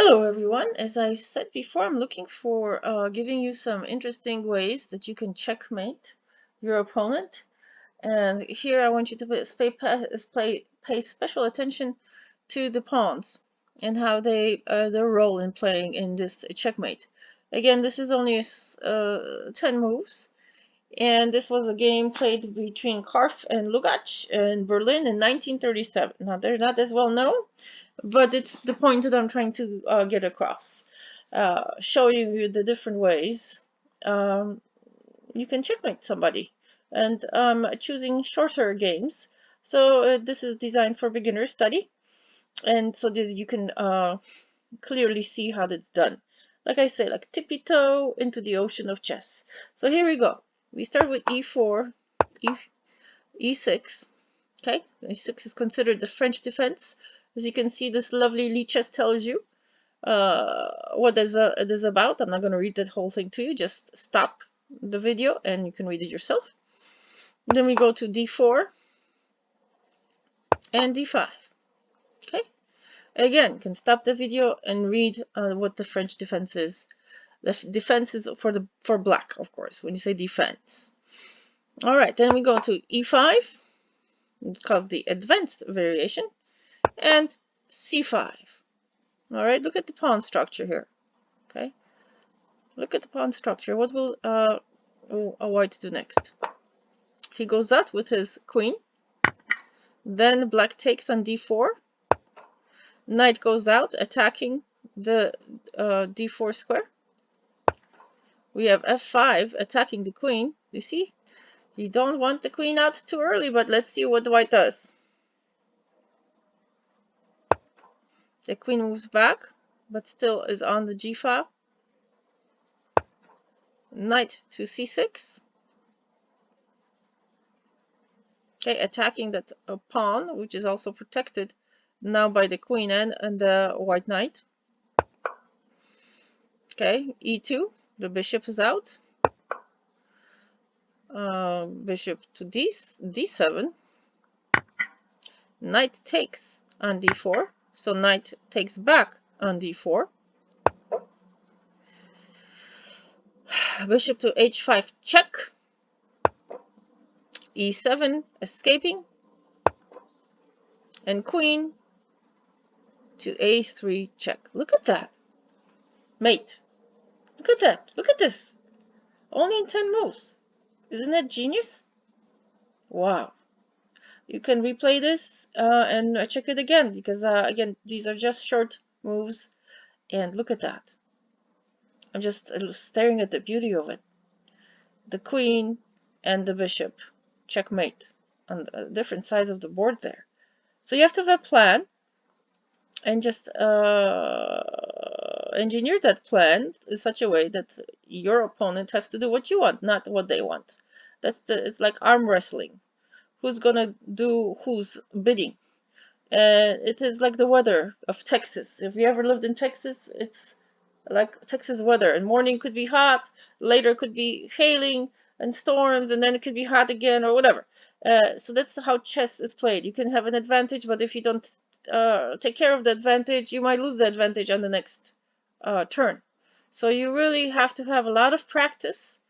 Hello everyone. As I said before, I'm looking for giving you some interesting ways that you can checkmate your opponent. And here I want you to pay special attention to the pawns and how their role in playing in this checkmate. Again, this is only 10 moves, and this was a game played between Kraff and Lugatsch in Berlin in 1937. Now, they're not as well known, but it's the point that I'm trying to get across, showing you the different ways you can checkmate somebody, and choosing shorter games. So this is designed for beginner study, and so that you can clearly see how that's done. Like I say, like tippy toe into the ocean of chess. So here we go. We start with e4, e6. Okay, e6 is considered the French defense. As you can see, this lovely Lichess tells you what it is about. I'm not going to read that whole thing to you. Just stop the video and you can read it yourself. Then we go to d4 and d5. Okay, again, you can stop the video and read what the French defense is. The defense is for black, of course, when you say defense. All right, then we go to e5. It's called the advanced variation, and c5. All right, look at the pawn structure here. Okay, look at the pawn structure. What will a white do next? He goes out with his queen. Then black takes on d4. Knight goes out, attacking the d4 square. We have f5 attacking the queen. You see, you don't want the queen out too early, but let's see what the white does. The queen moves back, but still is on the g file. Knight to c6. Okay, attacking that pawn, which is also protected now by the queen and the white knight. Okay, e2, the bishop is out. Bishop to d7. Knight takes on d4, so knight takes back on d4. Bishop to h5 check. e7 escaping, and queen to a3 check. Look at that. Mate. Look at that. Look at this. Only in 10 moves. Isn't that genius? Wow. You can replay this and check it again, because again, these are just short moves, and look at that. I'm just staring at the beauty of it. The queen and the bishop checkmate on different sides of the board there. So you have to have a plan and just engineer that plan in such a way that your opponent has to do what you want, not what they want. It's like arm wrestling. Who's gonna do whose bidding? It is like the weather of Texas. If you ever lived in Texas, it's like Texas weather. And morning could be hot, later could be hailing and storms, and then it could be hot again or whatever. So that's how chess is played. You can have an advantage, but if you don't take care of the advantage, you might lose the advantage on the next turn. So you really have to have a lot of practice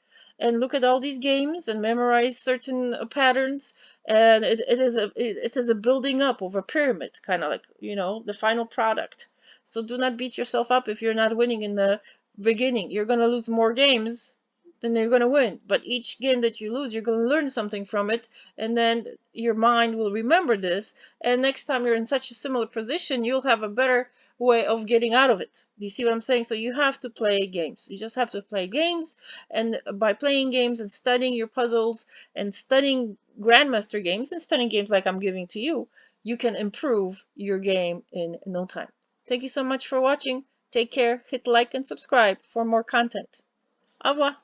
and look at all these games and memorize certain patterns. And it is a building up of a pyramid, kind of like, you know, the final product. So do not beat yourself up if you're not winning in the beginning. You're going to lose more games than you're going to win. But each game that you lose, you're going to learn something from it. And then your mind will remember this. And next time you're in such a similar position, you'll have a better way of getting out of it. Do you see what I'm saying? So you have to play games. You just have to play games. And by playing games and studying your puzzles and studying grandmaster games and studying games like I'm giving to you, you can improve your game in no time. Thank you so much for watching. Take care, hit like and subscribe for more content. Au revoir.